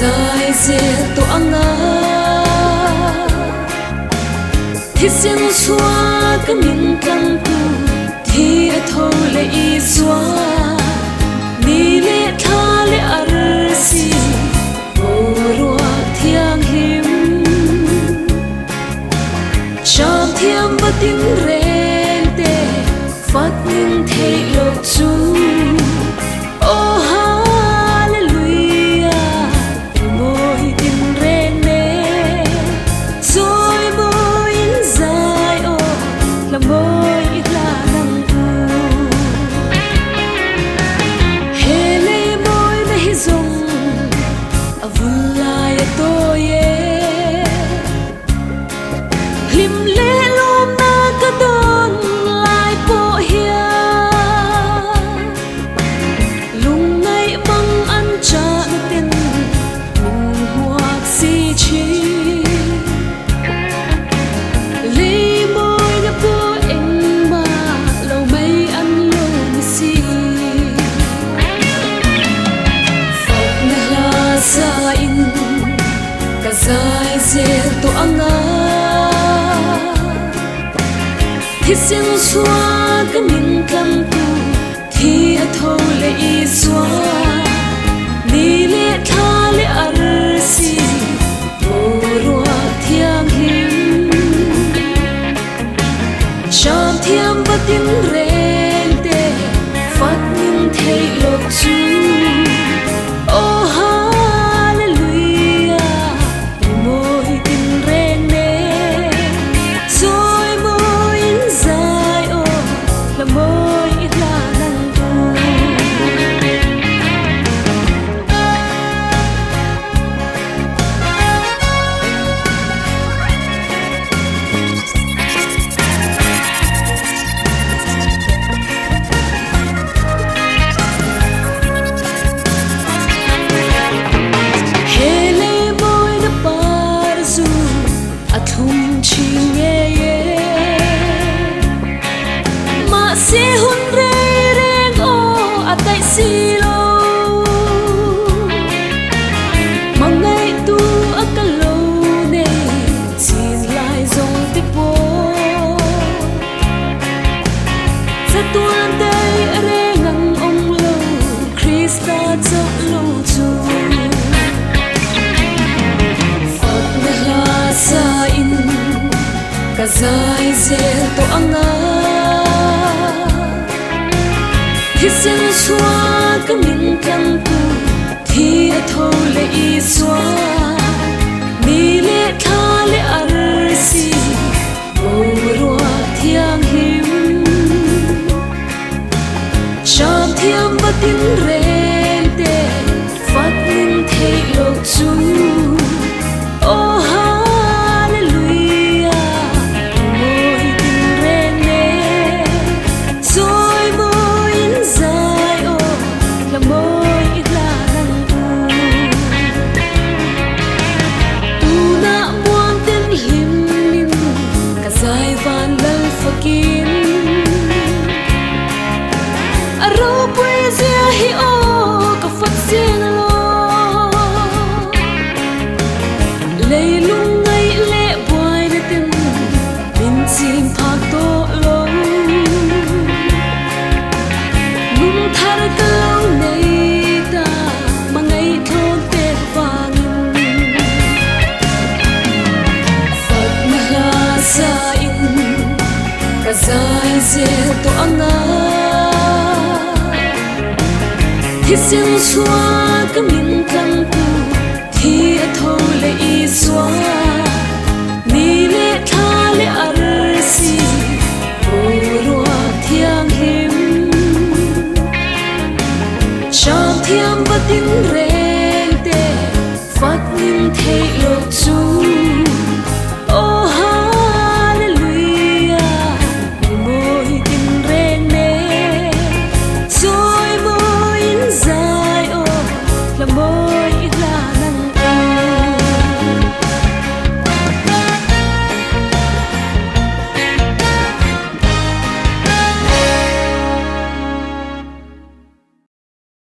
dài dễ tổ anga thì xin xóa cái miền căng tu thì thôi lệ y xóa ni lệ tha lệ arsi oro thiang him cham thiam ba tin ren te phát ninh thấy lộc chu dài dễ tổ anga thì xin xóa cái miền căng tu thì thôi lệ y xóa ni lệ tha lệ arsi oro thiang him cham thiam ba tin ren te phát ninh thấy lộc chu dài dễ tổ anga thì xin xóa cái miền căng tu thì thôi lệ y xóa ni lệ tha lệ arsi oro thiang him cham thiam ba tin ren te phát ninh thấy lộc chu dài dễ tổ anga thì xin xóa cái miền căng tu thì thôi lệ y xóa ni lệ tha lệ arsi oro thiang him cham thiam ba tin ren te phát ninh thấy lộc chu the more